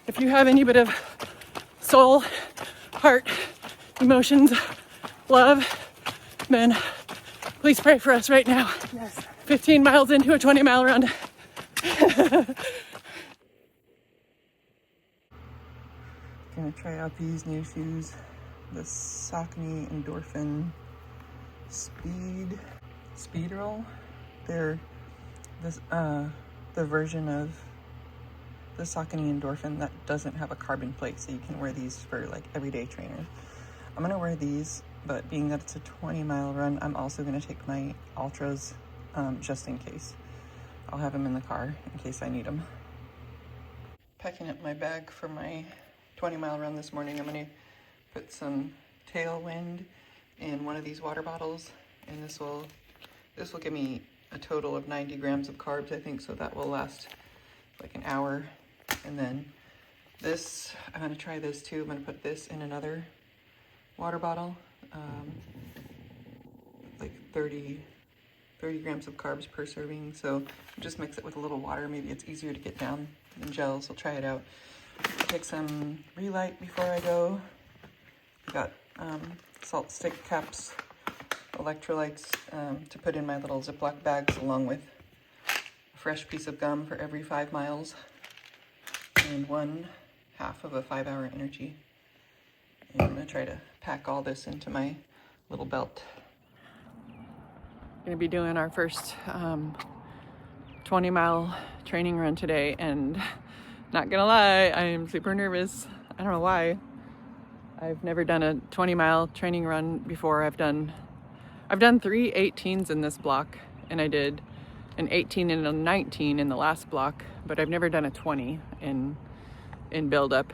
if you have any bit of soul, heart, emotions, love, then please pray for us right now. Yes. 15 miles into a 20-mile run. Gonna try out these new shoes, the Saucony Endorphin Speedroll. They're this the version of the Saucony Endorphin that doesn't have a carbon plate, so you can wear these for like everyday trainers. I'm gonna wear these, but being that it's a 20-mile run, I'm also gonna take my Ultras just in case. I'll have them in the car in case I need them. Packing up my bag for my 20-mile run this morning. I'm gonna put some Tailwind in one of these water bottles, and this will give me a total of 90 grams of carbs, I think, so that will last like an hour. And then this, I'm gonna try this too. I'm gonna put this in another water bottle, like 30 grams of carbs per serving. So just mix it with a little water. Maybe it's easier to get down than gels. I'll try it out. Take some Relight before I go. I got salt stick caps, electrolytes to put in my little Ziploc bags, along with a fresh piece of gum for every 5 miles and 1/2 of a 5-hour energy. And I'm gonna try to pack all this into my little belt. Gonna be doing our first 20-mile training run today, and not gonna lie, I am super nervous. I don't know why. I've never done a 20-mile training run before. I've done 3 18s in this block, and I did an 18 and a 19 in the last block, but I've never done a 20 in build-up.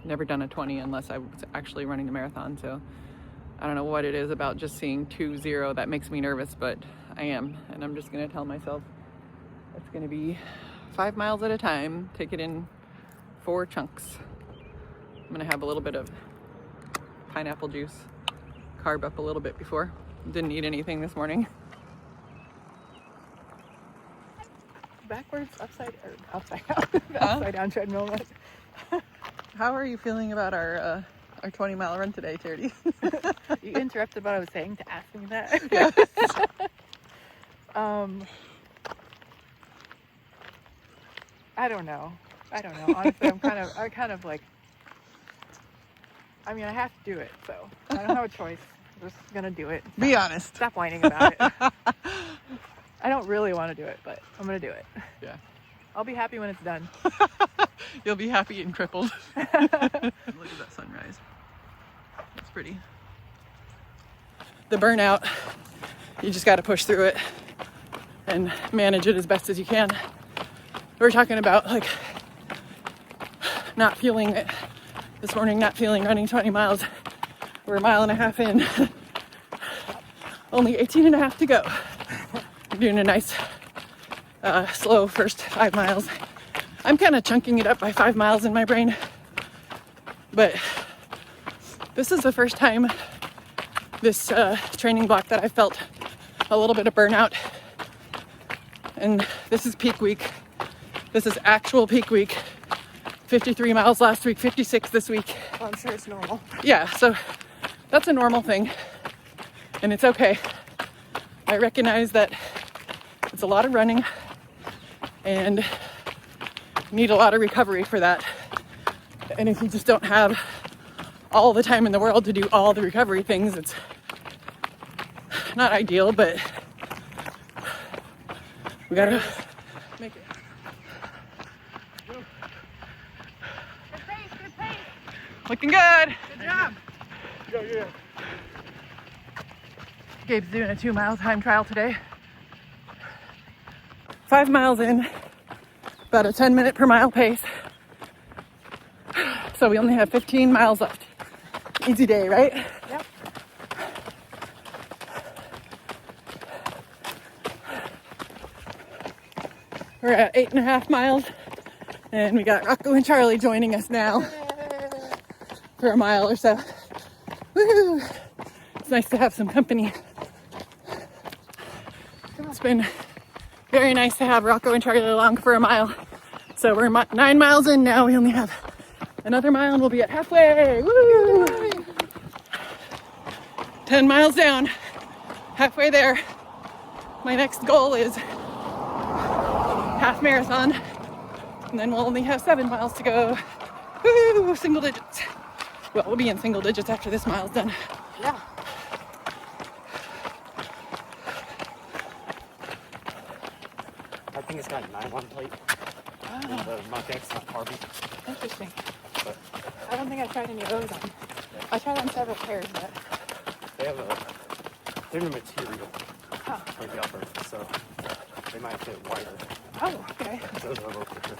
Never done a 20 unless I was actually running the marathon, so I don't know what it is about just seeing 2-0 that makes me nervous, but I am, and I'm just gonna tell myself it's gonna be 5 miles at a time, take it in 4 chunks. I'm gonna have a little bit of pineapple juice, carb up a little bit before. Didn't eat anything this morning. Backwards, upside down treadmill. How are you feeling about our 20-mile run today, Charity? You interrupted what I was saying to ask me that. Yes. I don't know. Honestly, I'm kind of like, I mean, I have to do it, so I don't have a choice. I'm just gonna do it. Be honest. Stop whining about it. I don't really want to do it, but I'm gonna do it. Yeah. I'll be happy when it's done. You'll be happy and crippled. Look at that sunrise. It's pretty. The burnout, you just got to push through it and manage it as best as you can. We're talking about like not feeling it this morning, not feeling running 20 miles. We're 1.5 miles in. Only 18.5 to go. I'm doing a nice slow first 5 miles. I'm kind of chunking it up by 5 miles in my brain, but this is the first time this training block that I felt a little bit of burnout. And this is peak week. This is actual peak week. 53 miles last week, 56 this week. Well, I'm sure it's normal. Yeah, so that's a normal thing, and it's okay. I recognize that it's a lot of running and need a lot of recovery for that. And if you just don't have all the time in the world to do all the recovery things, it's not ideal, but we gotta make it. Good pace. Looking good. Good job. Yeah. Gabe's doing a 2-mile time trial today. 5 miles in, about a 10-minute per mile pace. So we only have 15 miles left. Easy day, right? Yep. We're at 8.5 miles, and we got Rocco and Charlie joining us now for a mile or so. Woo! It's nice to have some company. It's been very nice to have Rocco and Charlie along for a mile. So we're 9 miles in now. We only have another mile and we'll be at halfway. Woo! 10 miles down, halfway there. My next goal is half marathon, and then we'll only have 7 miles to go. Woo! Single digits. Well, we'll be in single digits after this mile's done. Yeah. I think it's got a nylon plate. And the Monk's not carbon. Interesting. But I don't think I've tried any of those on. I tried on several pairs, but they have they're the material oh, for the upper, so they might fit wider. oh, okay. Those are a little thicker.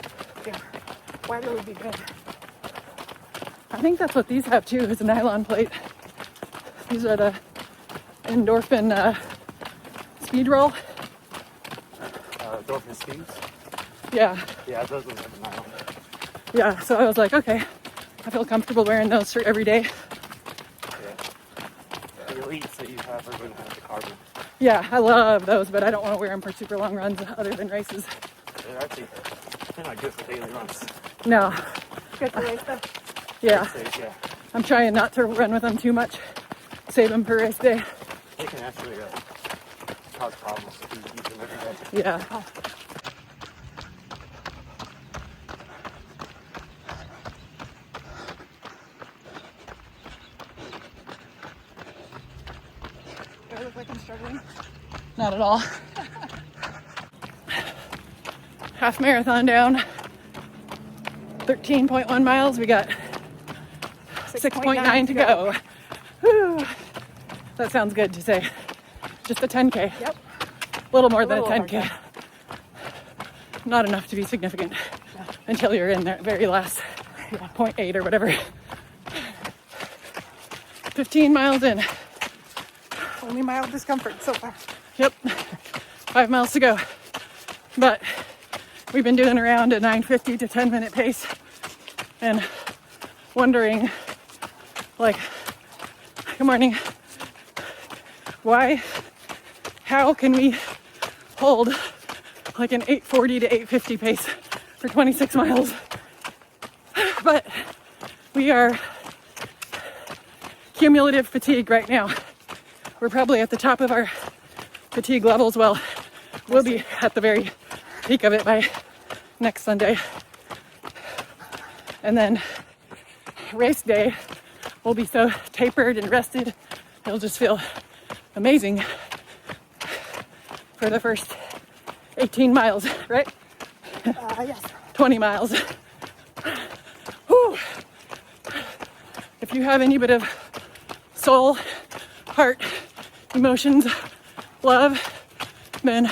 Yeah, wider would be good. I think that's what these have too, is a nylon plate. These are the endorphin speed roll. Dolphin speeds. Yeah, Yeah, those ones have a nylon. yeah. So I was like, okay, I feel comfortable wearing those for every day. Yeah. The elites that you have are going to have the carbon. Yeah, I love those, but I don't want to wear them for super long runs other than races. They're not good for daily runs. No, Good for race stuff. yeah. Yeah. I'm trying not to run with them too much. Save them for race day. They can actually cause problems if you use them every day. Yeah. Oh. Do I look like I'm struggling? Not at all. Half marathon down. 13.1 miles. We got 6.9 to go. Whew. That sounds good to say. Just a 10K. Yep. A little more than a little 10K. over. Not enough to be significant until you're in the very last 0.8 or whatever. 15 miles in. Only mild discomfort so far. Yep. 5 miles to go. But we've been doing around a 9:50 to 10-minute pace and wondering, like, good morning, how can we hold like an 8:40 to 8:50 pace for 26 miles? But we are cumulative fatigue right now. We're probably at the top of our fatigue levels. Well, we'll be at the very peak of it by next Sunday. And then race day, we'll be so tapered and rested, it'll just feel amazing for the first 18 miles, right? Yes. 20 miles. Whew. If you have any bit of soul, heart, emotions, love, then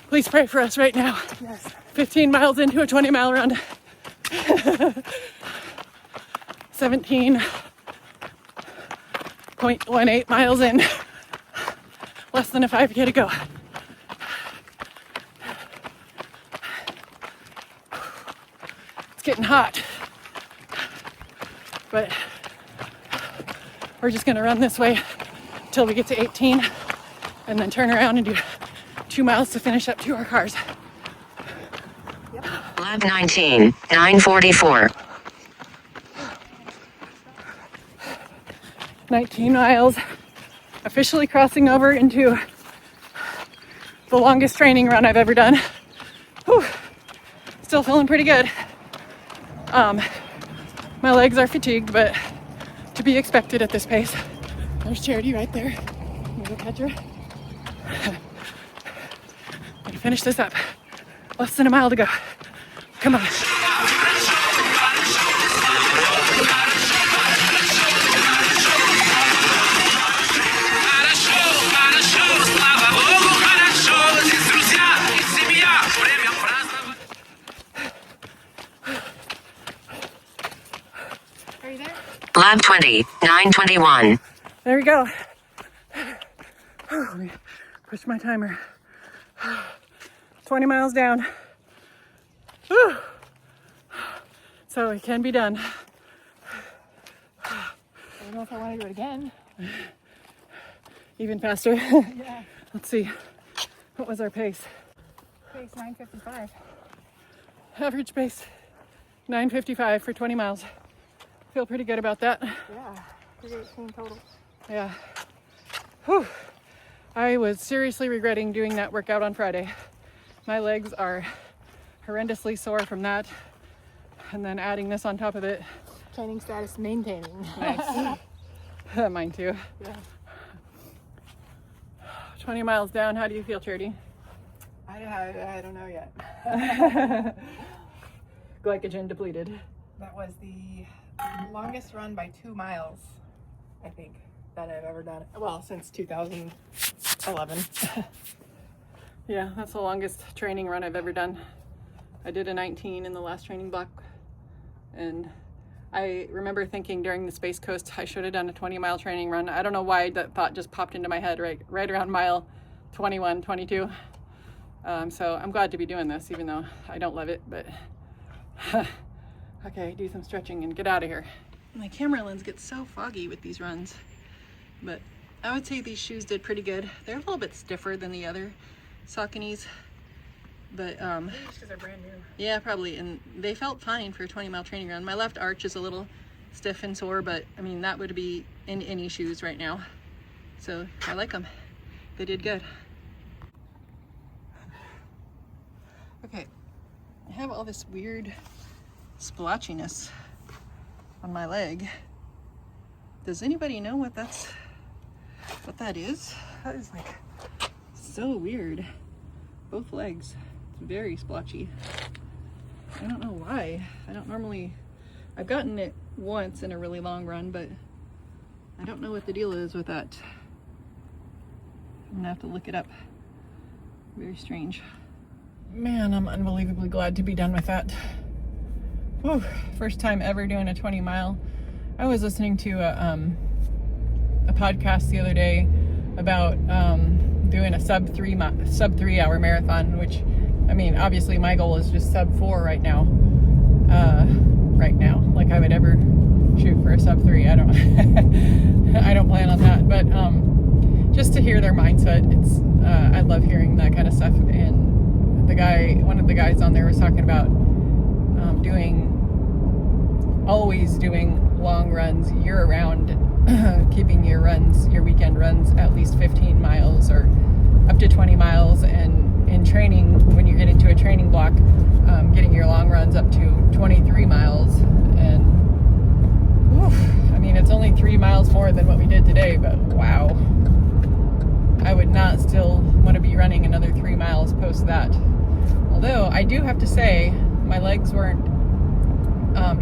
please pray for us right now. Yes. 15 miles into a 20-mile run. 17.18 miles in. Less than a 5K to go. It's getting hot. But we're just gonna run this way till we get to 18 and then turn around and do 2 miles to finish up to our cars. Lap 19, 9:44. 19 miles, officially crossing over into the longest training run I've ever done. Whew. Still feeling pretty good. My legs are fatigued, but to be expected at this pace. There's Charity right there. I'm gonna go catch her. I'm gonna finish this up. Less than a mile to go. Come on. Are you there? Lap 20, 9:21. There we go. Let me push my timer. 20 miles down. Whew. So it can be done. I don't know if I want to do it again. Even faster. Yeah. Let's see. What was our pace? Pace 9:55. Average pace, 9:55 for 20 miles. Feel pretty good about that. Yeah, 318 total. Yeah. Whew. I was seriously regretting doing that workout on Friday. My legs are horrendously sore from that. And then adding this on top of it. Training status maintaining. Nice. Mine too. Yeah. 20 miles down, how do you feel, Charity? I don't know yet. Glycogen depleted. That was the longest run by 2 miles, I think, that I've ever done. Well, since 2011. Yeah, that's the longest training run I've ever done. I did a 19 in the last training block, and I remember thinking during the Space Coast I should have done a 20-mile training run. I don't know why that thought just popped into my head right around mile 21, 22. So I'm glad to be doing this, even though I don't love it, but okay, do some stretching and get out of here. My camera lens gets so foggy with these runs, but I would say these shoes did pretty good. They're a little bit stiffer than the other Sauconys, but Maybe it's because they're brand new. yeah, probably, and they felt fine for a 20-mile training run. My left arch is a little stiff and sore, but I mean, that would be in any shoes right now. So I like them. They did good. Okay, I have all this weird splotchiness on my leg. Does anybody know what that is? That is like so weird. Both legs. It's very splotchy. I don't know why. I don't normally, I've gotten it once in a really long run, but I don't know what the deal is with that. I'm gonna have to look it up. Very strange. Man, I'm unbelievably glad to be done with that. Whew. First time ever doing a 20 mile. I was listening to a podcast the other day about doing a sub 3 hour marathon, which, I mean, obviously my goal is just sub 4 right now. Like I would ever shoot for a sub 3. I don't plan on that, but just to hear their mindset, it's I love hearing that kind of stuff. And one of the guys on there was talking about always doing long runs year round, keeping your weekend runs at least 15 miles or up to 20 miles, and in training, when you get into a training block, getting your long runs up to 23 miles. And I mean, it's only 3 miles more than what we did today, but wow, I would not still want to be running another 3 miles post that. Although I do have to say, my legs weren't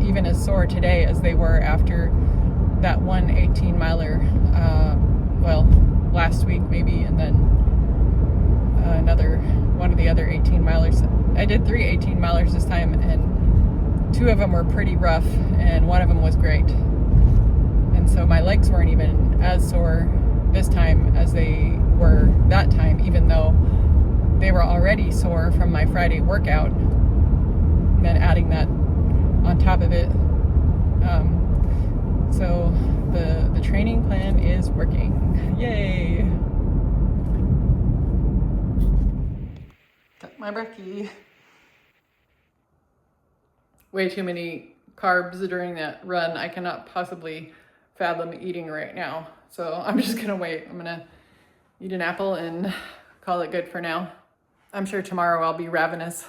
even as sore today as they were after that one 18-miler, well, last week maybe, and then one of the other 18-milers. I did 3 18-milers this time, and 2 of them were pretty rough, and 1 of them was great. And so my legs weren't even as sore this time as they were that time, even though they were already sore from my Friday workout, and then adding that on top of it. So the training plan is working. Yay! Got my brekkie. Way too many carbs during that run. I cannot possibly fathom eating right now. So I'm just gonna wait. I'm gonna eat an apple and call it good for now. I'm sure tomorrow I'll be ravenous.